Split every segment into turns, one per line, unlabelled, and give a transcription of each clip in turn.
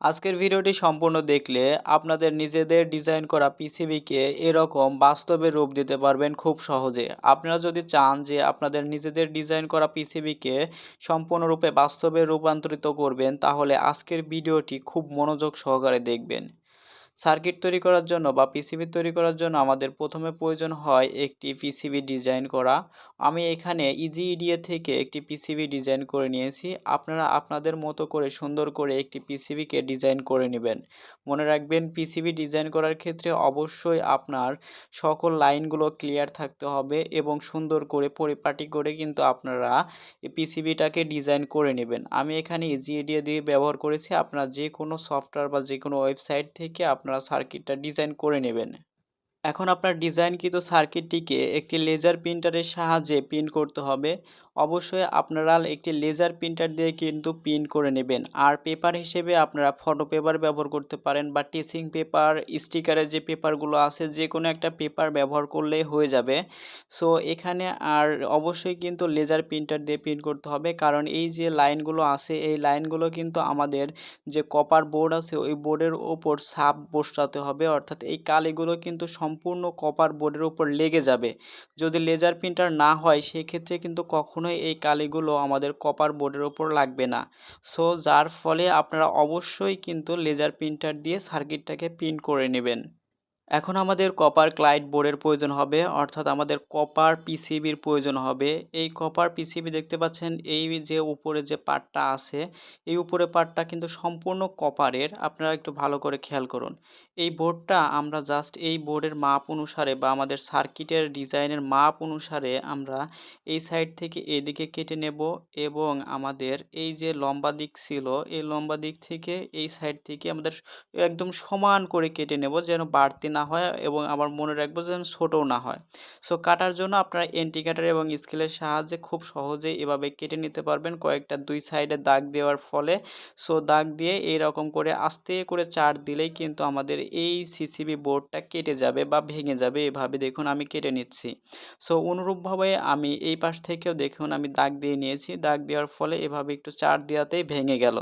আজকের ভিডিওটি সম্পূর্ণ দেখলে আপনাদের নিজেদের ডিজাইন করা পিসিবিকে এরকম বাস্তবে রূপ দিতে পারবেন খুব সহজে। আপনারা যদি চান যে আপনাদের নিজেদের ডিজাইন করা পিসিবিকে সম্পূর্ণরূপে বাস্তবে রূপান্তরিত করবেন, তাহলে আজকের ভিডিওটি খুব মনোযোগ সহকারে দেখবেন। সার্কিট তৈরি করার জন্য বা পিসিবি তৈরি করার জন্য আমাদের প্রথমে প্রয়োজন হয় একটি পিসিবি ডিজাইন করা। আমি এখানে ইজিইডিএ থেকে একটি পিসিবি ডিজাইন করে নিয়েছি। আপনারা আপনাদের মতো করে সুন্দর করে একটি পিসিবিকে ডিজাইন করে নেবেন। মনে রাখবেন, পিসিবি ডিজাইন করার ক্ষেত্রে অবশ্যই আপনার সকল লাইনগুলো ক্লিয়ার থাকতে হবে এবং সুন্দর করে পরিপাটি করে কিন্তু আপনারা এই পিসিবিটাকে ডিজাইন করে নেবেন। আমি এখানে ইজিইডিএ দিয়ে ব্যবহার করেছি। আপনারা যে কোনো সফটওয়্যার বা যে কোনো ওয়েবসাইট থেকে আপনারা সার্কিটটা ডিজাইন করে নেবেন। এখন আপনার ডিজাইনকৃত সার্কিটটিকে একটি লেজার প্রিন্টারের সাহায্যে প্রিন্ট করতে হবে। অবশ্যই আপনারা একটি লেজার প্রিন্টার দিয়ে কিন্তু প্রিন্ট করে নেবেন। আর পেপার হিসেবে আপনারা ফটো পেপার ব্যবহার করতে পারেন বা টিচিং পেপার, স্টিকারের যে পেপারগুলো আছে, যে কোনো একটা পেপার ব্যবহার করলেই হয়ে যাবে। সো এখানে আর অবশ্যই কিন্তু লেজার প্রিন্টার দিয়ে প্রিন্ট করতে হবে, কারণ এই যে লাইনগুলো আছে এই লাইনগুলো কিন্তু আমাদের যে কপার বোর্ড আছে ওই বোর্ডের ওপর ছাপ বসাতে হবে, অর্থাৎ এই কালিগুলো কিন্তু সম্পূর্ণ কপার বোর্ডের উপর লেগে যাবে। যদি লেজার প্রিন্টার না হয় সেক্ষেত্রে কিন্তু কখনোই এই কালিগুলো আমাদের কপার বোর্ডের উপর লাগবে না। সো যার ফলে আপনারা অবশ্যই কিন্তু লেজার প্রিন্টার দিয়ে সার্কিটটাকে প্রিন্ট করে নেবেন। এখন আমাদের কপার ক্লাইড বোর্ডের প্রয়োজন হবে, অর্থাৎ আমাদের কপার পিসিবির প্রয়োজন হবে। এই কপার পিসিবি দেখতে পাচ্ছেন, এই যে উপরে যে পার্টটা আছে এই উপরে পার্টটা কিন্তু সম্পূর্ণ কপারের। আপনারা একটু ভালো করে খেয়াল করুন। এই বোর্ডটা আমরা জাস্ট এই বোর্ডের মাপ অনুসারে বা আমাদের সার্কিটের ডিজাইনের মাপ অনুসারে আমরা এই সাইড থেকে এদিকে কেটে নেব এবং আমাদের এই যে লম্বা দিক ছিল এই লম্বা দিক থেকে এই সাইড থেকে আমাদের একদম সমান করে কেটে নেব, যেন বাড়তি না হয় এবং আবার মনে রাখবো যেন ছোটও না হয়। সো কাটার জন্য আপনারা এন্টি কাটার এবং স্কেলের সাহায্যে খুব সহজেই এভাবে কেটে নিতে পারবেন কয়েকটা দুই সাইডে দাগ দেওয়ার ফলে। সো দাগ দিয়ে এইরকম করে আস্তে করে চার দিলেই কিন্তু আমাদের এই সিসিবি বোর্ডটা কেটে যাবে বা ভেঙে যাবে। এভাবে দেখুন আমি কেটে নিচ্ছি। সো অনুরূপভাবে আমি এই পাশ থেকেও দেখুন আমি দাগ দিয়ে নিয়েছি। দাগ দেওয়ার ফলে এভাবে একটু চার দেওয়াতেই ভেঙে গেল।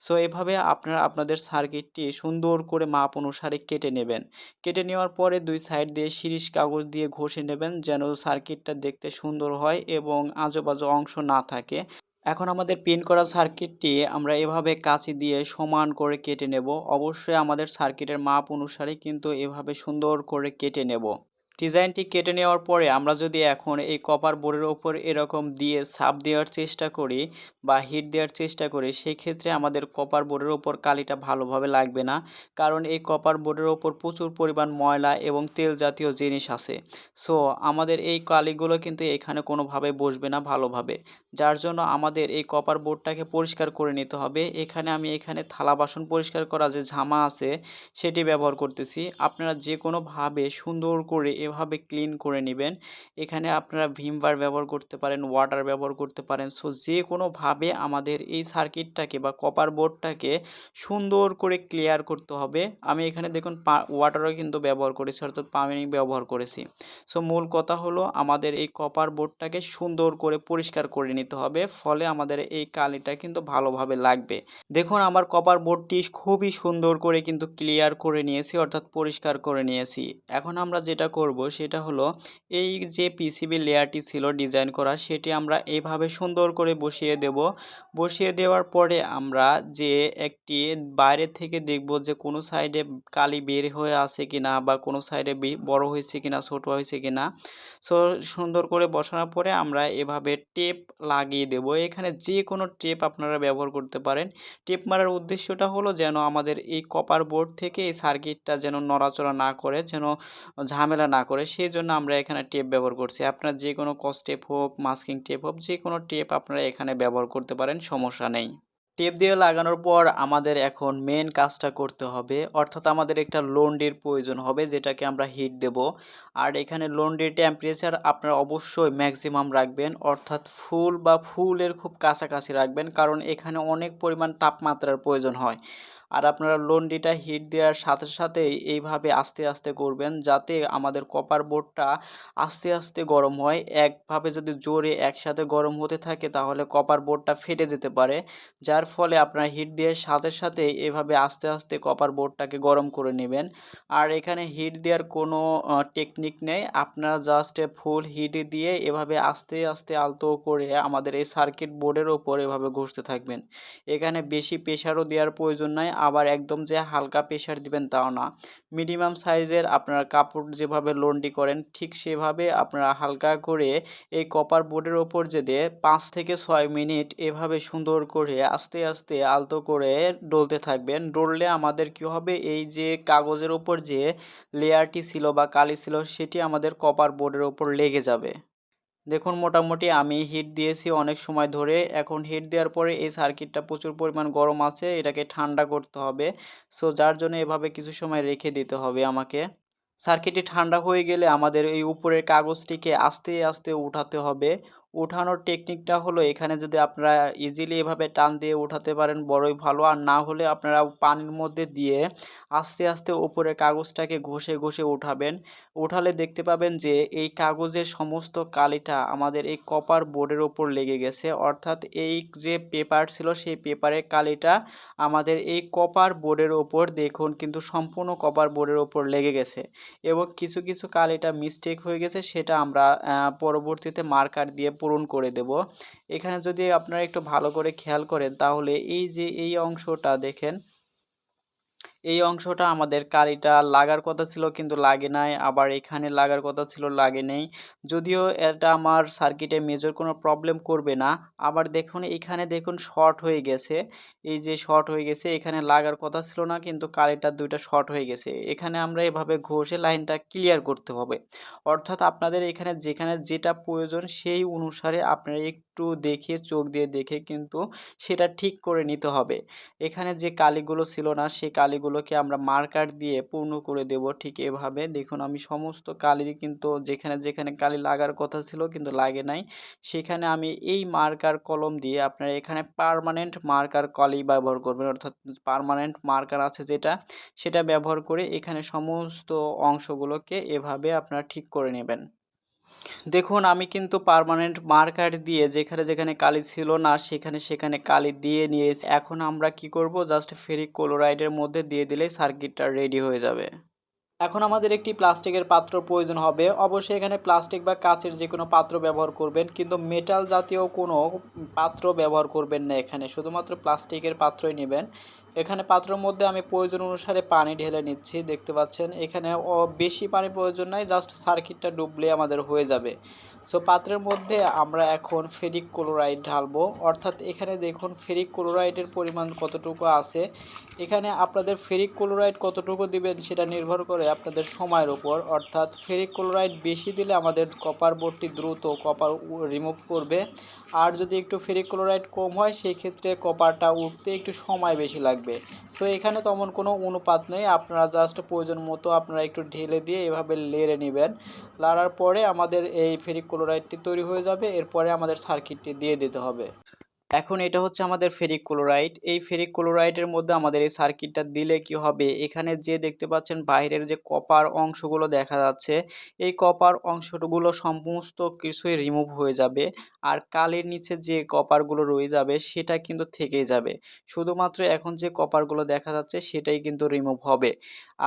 সো এভাবে আপনারা আপনাদের সার্কিটটি সুন্দর করে মাপ অনুসারে কেটে নেবেন। কেটে নেওয়ার পরে দুই সাইড দিয়ে শিরিষ কাগজ দিয়ে ঘষে নেবেন, যেন সার্কিটটা দেখতে সুন্দর হয় এবং আজেবাজে অংশ না থাকে। এখন আমাদের পিন করা সার্কিটটি আমরা এভাবে কাঁচি দিয়ে সমান করে কেটে নেব। অবশ্যই আমাদের সার্কিটের মাপ অনুসারে কিন্তু এভাবে সুন্দর করে কেটে নেব। ডিজাইনটি কেটে নেওয়ার পরে আমরা যদি এখন এই কপার বোর্ডের ওপর এরকম দিয়ে ছাপ দেওয়ার চেষ্টা করি বা হিট দেওয়ার চেষ্টা করি, সেই ক্ষেত্রে আমাদের কপার বোর্ডের ওপর কালিটা ভালোভাবে লাগবে না, কারণ এই কপার বোর্ডের ওপর প্রচুর পরিমাণ ময়লা এবং তেল জাতীয় জিনিস আছে। সো আমাদের এই কালিগুলো কিন্তু এখানে কোনোভাবে বসবে না ভালোভাবে, যার জন্য আমাদের এই কপার বোর্ডটাকে পরিষ্কার করে নিতে হবে। এখানে থালা বাসন পরিষ্কার করা যে ঝামা আছে সেটি ব্যবহার করতেছি। আপনারা যে কোনোভাবে সুন্দর করে এভাবে ক্লিন করে নেবেন। এখানে আপনারা ভিম বার ব্যবহার করতে পারেন, ওয়াটার ব্যবহার করতে পারেন। সো যে কোনোভাবে আমাদের এই সার্কিটটাকে বা কপার বোর্ডটাকে সুন্দর করে ক্লিয়ার করতে হবে। আমি এখানে দেখুন ওয়াটারও কিন্তু ব্যবহার করেছি, অর্থাৎ পানি ব্যবহার করেছি। সো মূল কথা হলো আমাদের এই কপার বোর্ডটাকে সুন্দর করে পরিষ্কার করে নিতে হবে, ফলে আমাদের এই কালিটা কিন্তু ভালোভাবে লাগবে। দেখুন আমার কপার বোর্ডটি খুবই সুন্দর করে কিন্তু ক্লিয়ার করে নিয়েছি, অর্থাৎ পরিষ্কার করে নিয়েছি। এখন আমরা যেটা করব সেটা হলো এই যে পিসিবি লেয়ারটি ছিল ডিজাইন করা সেটি আমরা এইভাবে সুন্দর করে বসিয়ে দেব। বসিয়ে দেওয়ার পরে আমরা যে একটি বাইরে থেকে দেখব যে কোনো সাইডে কালি বের হয়ে আছে কিনা বা কোনো সাইডে বড় হয়েছে কিনা ছোট হয়েছে কিনা। সো সুন্দর করে বসানোর পরে আমরা এভাবে টেপ লাগিয়ে দেব। এখানে যে কোনো টেপ আপনারা ব্যবহার করতে পারেন। টেপ মারার উদ্দেশ্যটা হলো যেন আমাদের এই কপার বোর্ড থেকে এই সার্কিটটা যেন নড়াচড়া না করে, যেন ঝামেলা না করে, সেই জন্য আমরা এখানে টেপ ব্যবহার করছি। আপনার যে কোনো কস টেপ হোক, মাস্কিং টেপ হোক, যে কোনো টেপ আপনারা এখানে ব্যবহার করতে পারেন, সমস্যা নেই। টেপ দিয়ে লাগানোর পর আমাদের এখন মেন কাজটা করতে হবে, অর্থাৎ আমাদের একটা লন্ড্রির প্রয়োজন হবে যেটাকে আমরা হিট দেব। আর এখানে লন্ড্রির টেম্পারেচার আপনারা অবশ্যই ম্যাক্সিমাম রাখবেন, অর্থাৎ ফুলের খুব কাছাকাছি রাখবেন, কারণ এখানে অনেক পরিমাণ তাপমাত্রার প্রয়োজন হয়। আর আপনারা লন্ড্রিটা হিট দেওয়ার সাথে সাথেই এইভাবে আস্তে আস্তে করবেন, যাতে আমাদের কপার বোর্ডটা আস্তে আস্তে গরম হয়। একভাবে যদি জোরে একসাথে গরম হতে থাকে তাহলে কপার বোর্ডটা ফেটে যেতে পারে, যার ফলে আপনারা হিট দিয়ে সাথে সাথে এভাবে আস্তে আস্তে কপার বোর্ডটাকে গরম করে নেবেন। আর এখানে হিট দেওয়ার কোনো টেকনিক নেই, আপনারা জাস্ট ফুল হিট দিয়ে এভাবে আস্তে আস্তে আলতো করে আমাদের এই সার্কিট বোর্ডের ওপর এভাবে ঘষতে থাকবেন। এখানে বেশি প্রেশারও দেওয়ার প্রয়োজন নাই, আবার একদম যে হালকা প্রেশার দিবেন তাও না। মিনিমাম সাইজের আপনারা কাপড় যেভাবে লন্ড্রি করেন ঠিক সেভাবে আপনারা হালকা করে এই কপার বোর্ডের ওপর দিয়ে 5 থেকে 6 মিনিট এভাবে সুন্দর করে আস্তে আস্তে আলতো করে ডলতে থাকবেন। ডললে আমাদের কি হবে, এই যে কাগজের ওপর যে লেয়ারটি ছিল বা কালি ছিল সেটি আমাদের কপার বোর্ডের ওপর লেগে যাবে। দেখুন মোটামুটি আমি হিট দিয়েছি অনেক সময় ধরে। এখন হিট দেওয়ার পরে এই সার্কিটটা প্রচুর পরিমাণ গরম আছে, এটাকে ঠান্ডা করতে হবে। সো যার জন্য এভাবে কিছু সময় রেখে দিতে হবে আমাকে। সার্কিটটি ঠান্ডা হয়ে গেলে আমাদের এই উপরের কাগজটিকে আস্তে আস্তে উঠাতে হবে। উঠানোর টেকনিকটা হলো, এখানে যদি আপনারা ইজিলি এভাবে টান দিয়ে উঠাতে পারেন বড়ই ভালো, আর না হলে আপনারা পানির মধ্যে দিয়ে আস্তে আস্তে উপরের কাগজটাকে ঘষে ঘষে উঠাবেন। উঠালে দেখতে পাবেন যে এই কাগজের সমস্ত কালিটা আমাদের এই কপার বোর্ডের ওপর লেগে গেছে, অর্থাৎ এই যে পেপার ছিল সেই পেপারের কালিটা আমাদের এই কপার বোর্ডের ওপর দেখুন কিন্তু সম্পূর্ণ কপার বোর্ডের ওপর লেগে গেছে। এবং কিছু কিছু কালিটা মিস্টেক হয়ে গেছে, সেটা আমরা পরবর্তীতে মার্কার দিয়ে পূরণ করে দেব। এখানে যদি আপনারা একটু ভালো করে খেয়াল করেন তাহলে এই যে এই অংশটা দেখেন, এই অংশটা আমাদের কালিটা লাগার কথা ছিল কিন্তু লাগে নাই, আবার এখানে লাগার কথা ছিল লাগে নেই। যদিও এটা আমার সার্কিটে মেজর কোনো প্রবলেম করবে না। আবার দেখুন এখানে দেখুন শর্ট হয়ে গেছে, এই যে শর্ট হয়ে গেছে, এখানে লাগার কথা ছিল না কিন্তু কালিটা দুইটা শর্ট হয়ে গেছে। এখানে আমরা এভাবে ঘষে লাইনটা ক্লিয়ার করতে হবে। অর্থাৎ আপনাদের এখানে যেখানে যেটা প্রয়োজন সেই অনুসারে আপনারা একটু দেখে চোখ দিয়ে দেখে কিন্তু সেটা ঠিক করে নিতে হবে। এখানে যে কালিগুলো ছিল না সেই কালিগুলোকে আমরা মার্কার দিয়ে পূর্ণ করে দেব। ঠিক এভাবে দেখুন আমি সমস্ত কালি কিন্তু যেখানে যেখানে কালি লাগার কথা ছিল কিন্তু লাগে নাই, সেখানে আমি এই মার্কার কলম দিয়ে আপনারা এখানে পার্মানেন্ট মার্কার কালি ব্যবহার করবেন, অর্থাৎ পার্মানেন্ট মার্কার আছে যেটা, সেটা ব্যবহার করে এখানে সমস্ত অংশগুলোকে এভাবে আপনারা ঠিক করে নেবেন। দেখুন আমি কিন্তু পার্মানেন্ট মার্কার দিয়ে যেখানে যেখানে কালি ছিল না সেখানে সেখানে কালি দিয়ে নিয়েছি। এখন আমরা কি করব, জাস্ট ফেরিক ক্লোরাইডের মধ্যে দিয়ে দিলেই সার্কিটটা রেডি হয়ে যাবে। এখন আমাদের একটি প্লাস্টিকের পাত্র প্রয়োজন হবে। অবশ্যই এখানে প্লাস্টিক বা কাচের যে কোনো পাত্র ব্যবহার করবেন, কিন্তু মেটাল জাতীয় কোনো পাত্র ব্যবহার করবেন না, এখানে শুধুমাত্র প্লাস্টিকের পাত্রই নেবেন। এখানে পাত্রের মধ্যে আমি প্রয়োজন অনুসারে পানি ঢেলে নিচ্ছি, দেখতে পাচ্ছেন এখানে বেশি পানি প্রয়োজন নাই, জাস্ট সার্কিটটা ডুবলে আমাদের হয়ে যাবে। সো পাত্রের মধ্যে আমরা এখন ফেরিক ক্লোরাইড ঢালবো, অর্থাৎ এখানে দেখুন ফেরিক ক্লোরাইডের পরিমাণ কতটুকু আছে। এখানে আপনাদের ফেরিক ক্লোরাইড কতটুকু দিবেন সেটা নির্ভর করে আপনাদের সময়ের উপর, অর্থাৎ ফেরিক ক্লোরাইড বেশি দিলে আমাদের কপার বোর্ডটি দ্রুত কপার রিমুভ করবে, আর যদি একটু ফেরিক ক্লোরাইড কম হয় সেই ক্ষেত্রে কপারটা উঠতে একটু সময় বেশি লাগবে। সো এখানে তেমন কোনো অনুপাত নেই, আপনারা জাস্ট প্রয়োজন মতো আপনারা একটু ঢেলে দিয়ে এভাবে লেড়ে নেবেন। লাড়ার পরে আমাদের এই ফেরিক ক্লোরাইডটি তৈরি হয়ে যাবে, এরপরে আমাদের সার্কিটটি দিয়ে দিতে হবে। এখন এটা হচ্ছে আমাদের ফেরিক ক্লোরাইড। এই ফেরিক ক্লোরাইডের মধ্যে আমাদের এই সার্কিটটা দিলে কি হবে, এখানে যে দেখতে পাচ্ছেন বাইরের যে কপার অংশগুলো দেখা যাচ্ছে, এই কপার অংশগুলো সমস্ত কিছুই রিমুভ হয়ে যাবে। আর কালির নিচে যে কপারগুলো রয়ে যাবে সেটা কিন্তু থেকেই যাবে। শুধুমাত্র এখন যে কপারগুলো দেখা যাচ্ছে সেটাই কিন্তু রিমুভ হবে।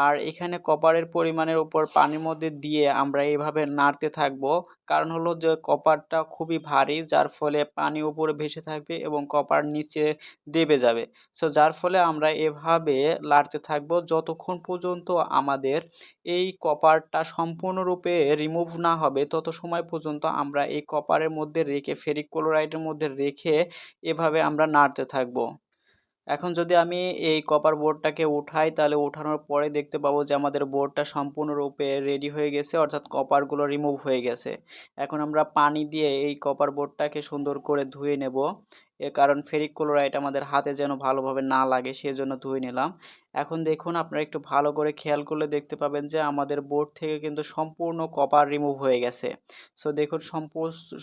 আর এখানে কপারের পরিমাণের উপর পানির মধ্যে দিয়ে আমরা এইভাবে নাড়তে থাকবো, কারণ হলো যে কপারটা খুবই ভারী, যার ফলে পানি উপরে ভেসে থাকবে এবং কপার নিচে দেবে যাবে। সো যার ফলে আমরা এভাবে লাড়তে থাকবো যতক্ষণ পর্যন্ত আমাদের এই কপারটা সম্পূর্ণরূপে রিমুভ না হবে, তত সময় পর্যন্ত আমরা এই কপারের মধ্যে রেখে ফেরিক ক্লোরাইডের মধ্যে রেখে এভাবে আমরা নাড়তে থাকবো। এখন যদি আমি এই কপার বোর্ডটাকে উঠাই তাহলে উঠানোর পরে দেখতে পাবো যে আমাদের বোর্ডটা সম্পূর্ণরূপে রেডি হয়ে গেছে, অর্থাৎ কপারগুলো রিমুভ হয়ে গেছে। এখন আমরা পানি দিয়ে এই কপার বোর্ডটাকে সুন্দর করে ধুয়ে নেব, কারণ ফেরিক ক্লোরাইড আমাদের হাতে যেন ভালোভাবে না লাগে সেজন্য ধুয়ে নিলাম। এখন দেখুন আপনারা একটু ভালো করে খেয়াল করলে দেখতে পাবেন যে আমাদের বোর্ড থেকে কিন্তু সম্পূর্ণ কপার রিমুভ হয়ে গেছে। সো দেখুন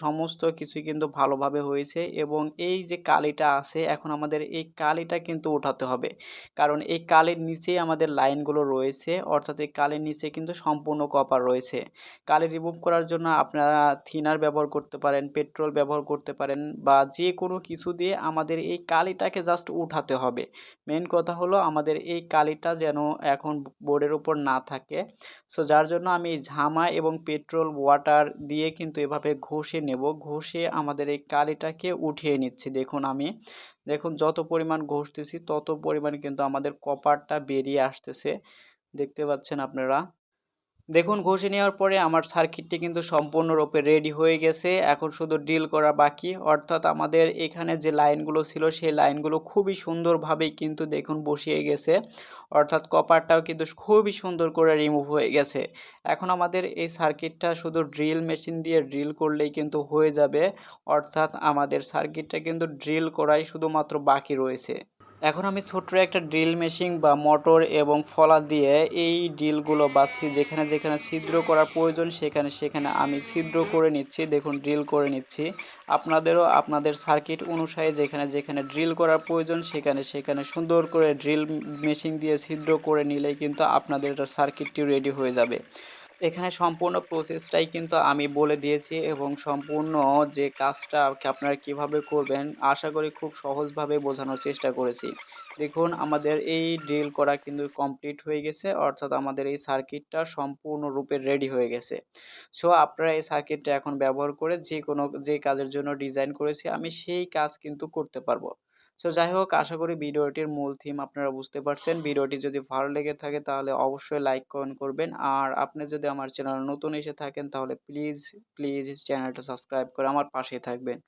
সমস্ত কিছুই কিন্তু ভালোভাবে হয়েছে, এবং এই যে কালিটা আছে এখন আমাদের এই কালিটা কিন্তু উঠাতে হবে, কারণ এই কালির নিচেই আমাদের লাইনগুলো রয়েছে, অর্থাৎ এই কালির নিচে কিন্তু সম্পূর্ণ কপার রয়েছে। কালি রিমুভ করার জন্য আপনারা থিনার ব্যবহার করতে পারেন, পেট্রোল ব্যবহার করতে পারেন, বা যে কোনো কিছু কিছু দিয়ে আমাদের এই কালিটাকে জাস্ট উঠাতে হবে। মেইন কথা হলো আমাদের এই কালিটা যেন এখন বোর্ডের উপর না থাকে। সো যার জন্য আমি ঝামা এবং পেট্রোল ওয়াটার দিয়ে কিন্তু এভাবে ঘষে নেব। ঘষে আমাদের এই কালিটাকে উঠিয়ে নিচ্ছি। দেখুন যত পরিমাণ ঘষতেছি তত পরিমাণ কিন্তু আমাদের কপারটা বেরিয়ে আসতেছে। দেখতে পাচ্ছেন আপনারা। দেখুন ঘষে নেওয়ার পরে আমার সার্কিটটি কিন্তু সম্পূর্ণরূপে রেডি হয়ে গেছে। এখন শুধু ড্রিল করা বাকি, অর্থাৎ আমাদের এখানে যে লাইনগুলো ছিল সেই লাইনগুলো খুবই সুন্দরভাবেই কিন্তু দেখুন বসিয়ে গেছে, অর্থাৎ কপারটাও কিন্তু খুবই সুন্দর করে রিমুভ হয়ে গেছে। এখন আমাদের এই সার্কিটটা শুধু ড্রিল মেশিন দিয়ে ড্রিল করলেই কিন্তু হয়ে যাবে, অর্থাৎ আমাদের সার্কিটটা কিন্তু ড্রিল করাই শুধুমাত্র বাকি রয়েছে। এখন আমি ছোট্ট একটা ড্রিল মেশিন বা মোটর এবং ফলা দিয়ে এই ড্রিলগুলো বা যেখানে যেখানে ছিদ্র করার প্রয়োজন সেখানে সেখানে আমি ছিদ্র করে নিচ্ছি। দেখুন ড্রিল করে নিচ্ছি। আপনাদেরও আপনাদের সার্কিট অনুসারে যেখানে যেখানে ড্রিল করার প্রয়োজন সেখানে সেখানে সুন্দর করে ড্রিল মেশিন দিয়ে ছিদ্র করে নিলেই কিন্তু আপনাদের সার্কিটটি রেডি হয়ে যাবে। এখানে সম্পূর্ণ প্রসেসটাই কিন্তু আমি বলে দিয়েছি এবং সম্পূর্ণ যে কাজটা আপনারা কিভাবে করবেন আশা করি খুব সহজভাবে বোঝানোর চেষ্টা করেছি। দেখুন আমাদের এই ড্রিল করা কিন্তু কমপ্লিট হয়ে গেছে, অর্থাৎ আমাদের এই সার্কিটটা সম্পূর্ণরূপে রেডি হয়ে গেছে। সো আপনারা এই সার্কিটটা এখন ব্যবহার করে যে কাজের জন্য ডিজাইন করেছি আমি সেই কাজ কিন্তু করতে পারবো। সো যাই হোক, আশা করি ভিডিওটির মূল থিম আপনারা বুঝতে পারছেন। ভিডিওটি যদি ভালো লেগে থাকে তাহলে অবশ্যই লাইক কমেন্ট করবেন। আর আপনি যদি আমার চ্যানেলে নতুন এসে থাকেন তাহলে প্লিজ চ্যানেলটা সাবস্ক্রাইব করে আমার পাশেই থাকবেন।